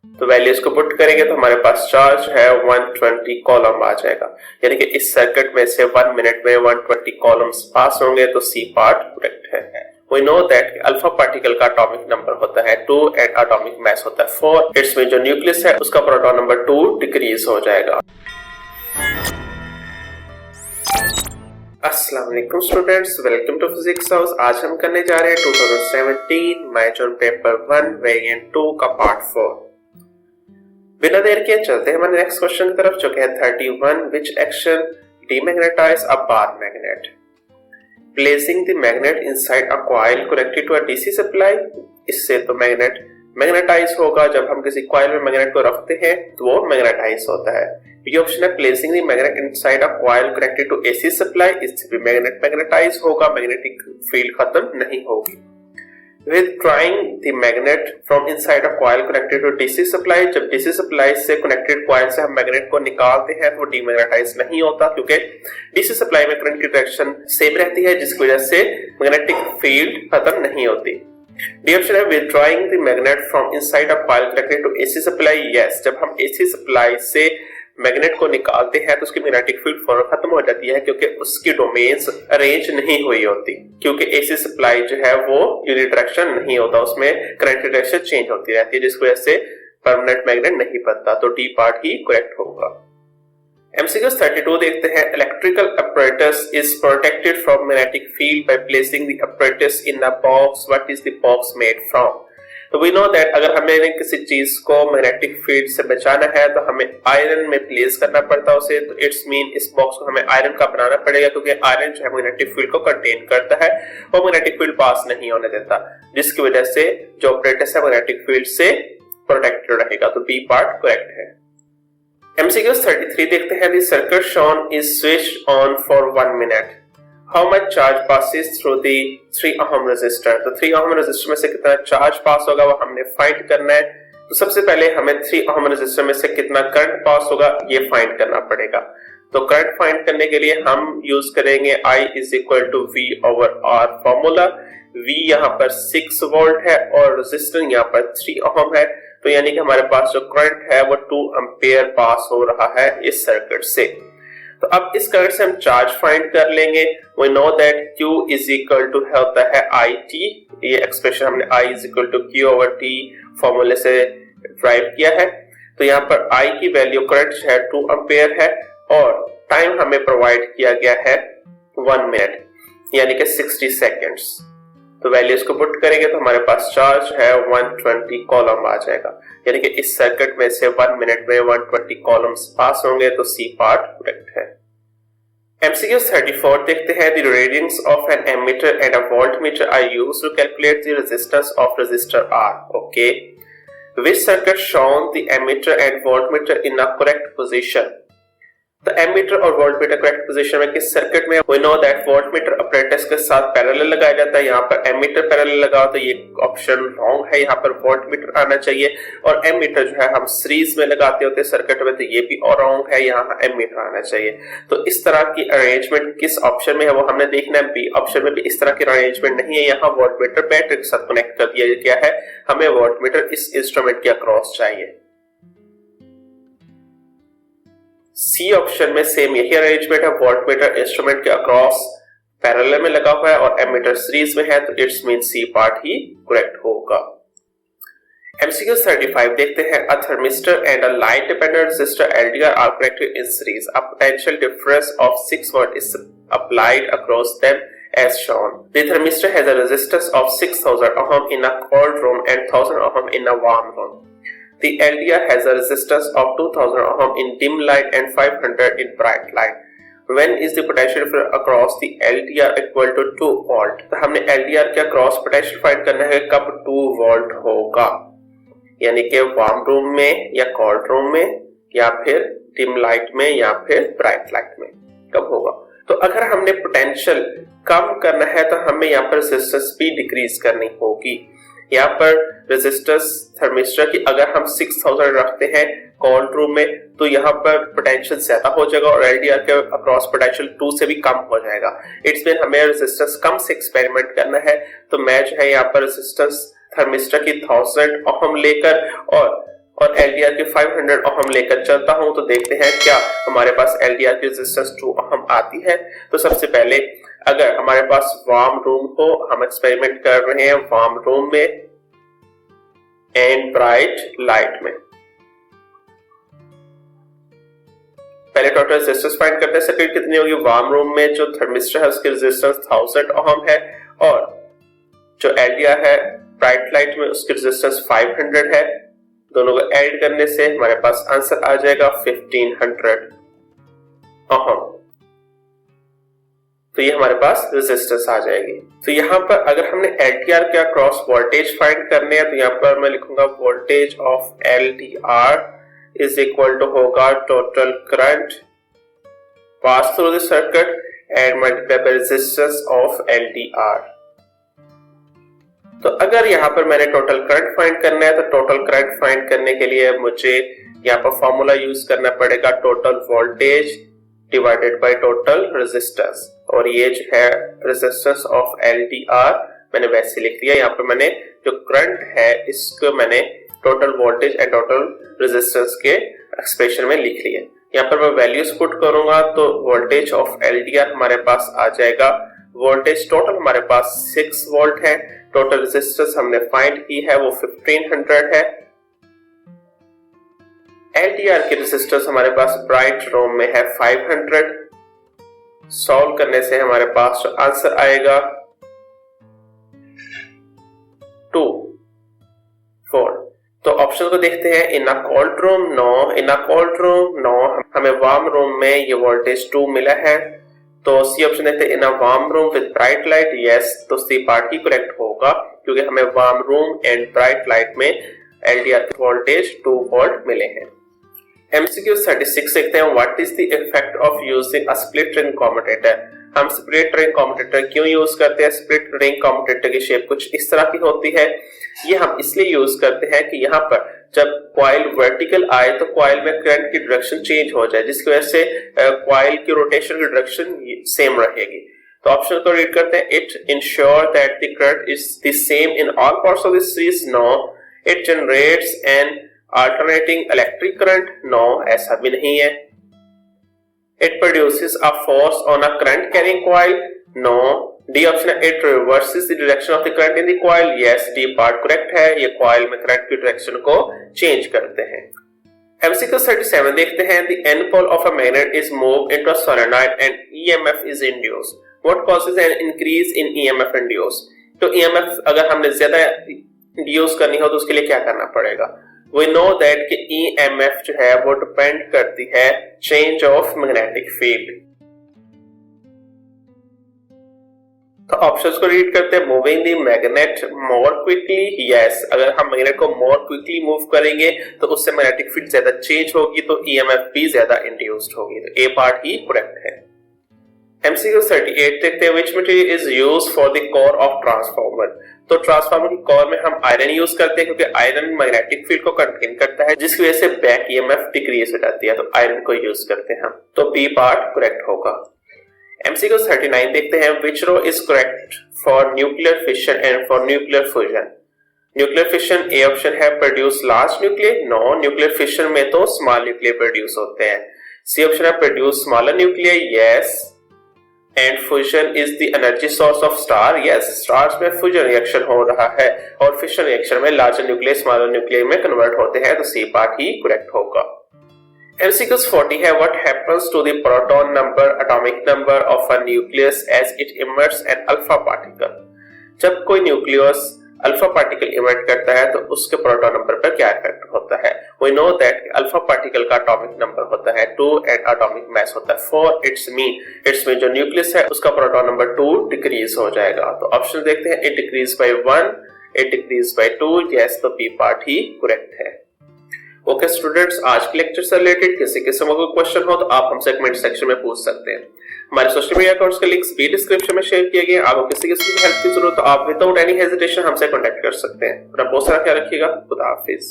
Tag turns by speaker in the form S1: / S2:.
S1: तो वैल्यूज को पुट करेंगे तो हमारे पास चार्ज है 120 कॉलम आ जाएगा, यानी कि इस सर्किट में से 1 मिनट में 120 कॉलम्स पास होंगे, तो सी पार्ट करेक्ट है। We know that alpha particle का एटॉमिक नंबर होता है 2 एंड एटॉमिक मास होता है 4। इट्स में जो न्यूक्लियस है उसका प्रोटॉन नंबर 2 डिक्रीज हो जाएगा। अस्सलाम वालेकुम students, welcome to physics house. आज हम करने जा रहे हैं 2017 मैथ्स पेपर 1 वेरिएंट 2 का पार्ट 4। बिना देर के चलते हैं हमारे नेक्स्ट क्वेश्चन की तरफ, जो कि है 31। Which action demagnetize a bar magnet? Placing the magnet inside a coil connected to a DC supply. इससे तो मैग्नेट मैग्नेटाइज होगा, जब हम किसी कॉइल में मैग्नेट को रखते हैं तो वो मैग्नेटाइज होता है। ये ऑप्शन है placing the magnet inside a coil connected to AC supply. इससे भी मैग्नेट मैग्नेटाइज होगा, मैग्नेटिक फील्ड खत्म नहीं होगी। Withdrawing the magnet from inside a coil connected to DC supply। जब DC सप्लाई से कनेक्टेड कॉइल से हम मैग्नेट को निकालते हैं तो वो डीमैग्नेटाइज नहीं होता, क्योंकि DC सप्लाई में करंट की डायरेक्शन सेम रहती है, जिसकी वजह से मैग्नेटिक फील्ड खत्म नहीं होती। डी ऑप्शन है withdrawing the magnet from inside a coil connected to AC supply। Yes, जब हम AC सप्लाई से मैग्नेट को निकालते हैं तो उसकी मैग्नेटिक फील्ड फौरन खत्म हो जाती है, क्योंकि उसकी डोमेन्स अरेंज नहीं हुई होती, क्योंकि एसी सप्लाई जो है वो यूनिडायरेक्शन नहीं होता, उसमें करंट डायरेक्शन चेंज होती रहती है, जिसकी वजह से परमानेंट मैग्नेट नहीं बनता। तो डी पार्ट ही करेक्ट होगा। एमसीक्यू 32 देखते हैं। Electrical apparatus is protected from magnetic field by placing the apparatus in a box। What is the box made from? तो वी नो दैट अगर हमें किसी चीज को मैग्नेटिक फील्ड से बचाना है तो हमें आयरन में प्लेस करना पड़ता है उसे। तो इट्स मीन इस बॉक्स को हमें आयरन का बनाना पड़ेगा, क्योंकि आयरन जो है मैग्नेटिक फील्ड को कंटेन करता है, वो मैग्नेटिक फील्ड पास नहीं होने देता, जिसकी वजह से जो ऑपरेटस है मैग्नेटिक फील्ड से प्रोटेक्टेड रहेगा। तो बी पार्ट करेक्ट है। एमसीक्यू 33 देखते हैं। The circuit shown is switched on for 1 minute. How much charge passes through the 3 ohm resistor? तो 3 ohm resistor में से कितना चार्ज पास होगा वो हमने फाइंड करना है। तो सबसे पहले हमें 3 ohm resistor में से कितना करंट पास होगा ये फाइंड करना पड़ेगा। तो करंट फाइंड करने के लिए हम यूज करेंगे I is equal to V over R formula. V यहाँ पर 6 वोल्ट है और रेजिस्टर यहाँ पर 3 ohm है, तो यानी कि हमारे पास जो करंट है वो 2 एम्पियर पास हो रहा है इस सर्किट से। तो अब इस करंट से हम चार्ज फाइंड कर लेंगे। We know that Q is equal to होता है IT। ये एक्सप्रेशन हमने I is equal to Q over T फॉर्मूले से ड्राइव किया है। तो यहाँ पर I की वैल्यू करंट है 2 एम्पियर है और टाइम हमें प्रोवाइड किया गया है 1 मिनट, यानी कि 60 सेकेंड्स। तो वैल्यूज को पुट करेंगे तो हमारे पास चार्ज है 120 कॉलम आ जाएगा, यानी कि इस सर्किट में से 1 मिनट में 120 कॉलम्स पास होंगे, तो सी पार्ट करेक्ट है। एमसीक्यू 34 देखते हैं। The readings of an ammeter and a voltmeter are used to calculate the resistance of resistor R. Okay, which circuit shown the ammeter and voltmeter in a correct position? तो ammeter और voltmeter correct position में किस circuit में? We know that voltmeter apparatus के साथ parallel लगाया जाता है। यहाँ पर एमीटर पैरेलल लगाओ तो ये ऑप्शन रॉन्ग है, यहाँ पर वोल्टमीटर आना चाहिए। और एमीटर जो है हम सीरीज में लगाते होते हैं सर्किट में, तो ये भी और रॉन्ग है, यहाँ एमीटर आना चाहिए। तो इस तरह की अरेंजमेंट किस ऑप्शन में है वो हमने देखना है। बी ऑप्शन में भी इस तरह की अरेंजमेंट नहीं है। यहाँ वोल्टमीटर बैटरी के साथ कनेक्ट कर दिया गया है, हमें वोल्टमीटर इस इंस्ट्रूमेंट के अक्रॉस चाहिए। सी ऑप्शन में सेम यही अरेंजमेंट है, वोल्टमीटर इंस्ट्रूमेंट के अक्रॉस पैरेलल में लगा हुआ है और एमीटर सीरीज में है, तो इट्स मीन सी पार्ट ही करेक्ट होगा। एमसीक्यू 35 देखते हैं। A thermistor and a light dependent resistor LDR are connected in series. A potential difference of 6 volt is applied across them as shown। The thermistor has a resistance of 6000 ohm in a cold room and 1000 ohm in a warm room। The LDR has a resistance of 2000 ohm in dim light and 500 in bright light। When is the potential difference across the LDR equal to 2 volt? तो हमने LDR के across potential find करना है, कब 2 volt होगा, यानी कि warm room में या कोल्ड रूम में या फिर डिम लाइट में या फिर ब्राइट लाइट में, कब होगा? तो अगर हमने पोटेंशियल कम करना है तो हमें यहाँ पर रेजिस्टेंस भी डिक्रीज करनी होगी। यहाँ पर रेजिस्टेंस थर्मिस्टर की अगर हम 6000 रखते हैं कोल्ड रूम में, तो यहाँ पर पोटेंशियल ज्यादा हो जाएगा और एलडीआर के अक्रॉस पोटेंशियल 2 से भी कम हो जाएगा। इट्स मीन हमें रेजिस्टेंस कम से एक्सपेरिमेंट करना है, तो मैं जो है यहाँ पर रेजिस्टेंस थर्मिस्टर की 1000 ओहम लेकर और LDR की 500 ओहम लेकर चलता हूं तो देखते हैं क्या हमारे पास LDR की रेजिस्टेंस 2 ओहम आती है। तो सबसे पहले अगर हमारे पास वार्म रूम हो, हम एक्सपेरिमेंट कर रहे हैं वार्म रूम में एंड ब्राइट लाइट में। पहले टोटल रेजिस्टेंस फाइंड करते हैं। सर्किट कितनी होगी? वार्म रूम में जो थर्मिस्टर है उसकी रेजिस्टेंस 1000 ओहम है और जो LDR है ब्राइट लाइट में उसकी रेजिस्टेंस 500 है। दोनों को ऐड करने से हमारे पास आंसर आ जाएगा 1500 ओहम। तो ये हमारे पास रेजिस्टेंस आ जाएगी। तो यहाँ पर अगर हमने LDR का क्रॉस वोल्टेज फाइंड करने हैं तो यहाँ पर मैं लिखूंगा voltage of LDR is equal to होगा total current pass through the circuit and multiply by resistance of LDR। तो अगर यहाँ पर मैंने टोटल करंट फाइंड करना है तो टोटल करंट फाइंड करने के लिए मुझे यहाँ पर फॉर्मूला यूज करना पड़ेगा total voltage divided by total resistance, और ये जो है रेजिस्टेंस ऑफ LDR मैंने वैसे लिख लिया। यहाँ पर मैंने जो करंट है इसको मैंने total voltage and total resistance के एक्सप्रेशन में लिख लिया। यहाँ पर मैं वैल्यूज पुट करूंगा तो वोल्टेज ऑफ LDR हमारे पास आ जाएगा, वोल्टेज टोटल हमारे पास 6 वोल्ट है, टोटल रेजिस्टेंस हमने फाइंड की है वो 1500 है। LDR की रेजिस्टेंस हमारे पास ब्राइट रूम में है 500। सॉल्व करने से हमारे पास जो आंसर आएगा 2 4। तो ऑप्शन को देखते हैं। In a cold room no, in a cold room no, हमें वार्म रूम में ये वोल्टेज 2 मिला है। तो सी ऑप्शन देखते हैं। In a warm room with bright light, yes, तो सी पार्ट ही करेक्ट होगा क्योंकि हमें warm room and bright light में LDR वोल्टेज 2 वोल्ट मिले हैं। MCQ 36 देखते हैं। What is the effect of using a split ring commutator? हम स्प्लिट रिंग कम्यूटेटर क्यों यूज करते हैं? स्प्लिट रिंग कम्यूटेटर की शेप कुछ इस तरह की होती है। ये हम इसलिए यूज करते हैं कि यहाँ पर जब कॉइल वर्टिकल आए तो कॉइल में करंट की डायरेक्शन चेंज हो जाए, जिसकी वजह से कॉइल की रोटेशन की डायरेक्शन सेम रहेगी। तो ऑप्शन को रीड करते हैं। It ensure that the current is the same in all parts of the series, no. It generates an alternating electric current, no, ऐसा भी नहीं है। It produces a force on a current carrying coil, no। D option है। It reverses the direction of the current in the coil, yes, D part correct है। ये coil में current की direction को चेंज करते हैं। MCQ 37 देखते हैं। The end pole of a magnet is moved into a solenoid and EMF is induced. What causes an increase in EMF induced? तो EMF अगर हमने ज्यादा इंड्यूस करनी हो तो उसके लिए क्या करना पड़ेगा? We know that कि EMF जो है वो डिपेंड करती है चेंज ऑफ मैग्नेटिक फील्ड। तो ऑप्शंस को रीड करते हैं। Moving the magnet more quickly, yes, अगर हम मैग्नेट को मोर क्विकली मूव करेंगे तो उससे मैग्नेटिक फील्ड ज्यादा चेंज होगी तो EMF भी ज्यादा इंड्यूस्ड होगी। तो ए पार्ट ही करेक्ट है। MCQ 38 देखते हैं। Which material is used for the core of transformer? तो ट्रांसफार्मर की कोर में हम आयरन यूज करते हैं क्योंकि आयरन मैग्नेटिक फील्ड को कंटेन करता है, जिसकी वजह से बैक EMF डिक्रीज हो जाती है, तो आयरन को यूज करते हैं हम। तो बी पार्ट करेक्ट होगा। MCQ 39 देखते हैं। Which row is correct for nuclear fission and for nuclear fusion? Nuclear fission A option है। Produce large nuclear, no, nuclear fission में तो स्मॉल न्यूक्लियर प्रोड्यूस होते हैं। सी ऑप्शन है। Produce smaller nuclear, yes. And fusion is the energy source of star, yes, stars में fusion reaction हो रहा है और फिशन रिएक्शन में लार्जर न्यूक्लियर स्मॉलर न्यूक्लियर में कन्वर्ट होते हैं, तो सी पार्ट ही करेक्ट होगा। MCQ 40 है। What happens to the proton number, atomic number of a nucleus as it emits an alpha particle? जब कोई न्यूक्लियस अल्फा पार्टिकल इमिट करता है तो उसके प्रोटॉन नंबर पर क्या इफेक्ट होता है? We know that alpha particle का एटॉमिक नंबर होता है 2 एंड एटॉमिक मास होता है 4। इट्स मीन जो न्यूक्लियस है उसका प्रोटॉन नंबर 2 डिक्रीज हो जाएगा। तो ऑप्शन देखते हैं। It decrease by 1, it decrease by 2, yes, तो बी पार्ट ही करेक्ट है। ओके स्टूडेंट्स, आज के लेक्चर से रिलेटेड किसी किस्म का कोई क्वेश्चन हो तो आप हमसे कमेंट सेक्शन में पूछ सकते हैं। हमारे सोशल मीडिया अकाउंट्स के लिंक्स भी डिस्क्रिप्शन में शेयर किए गए। आपको किसी किस्म की हेल्प की जरूरत तो आप विदाउट एनी हेजिटेशन हमसे कांटेक्ट कर सकते हैं। अपना बहुत सारा ख्याल रखिएगा। खुदा हाफिज।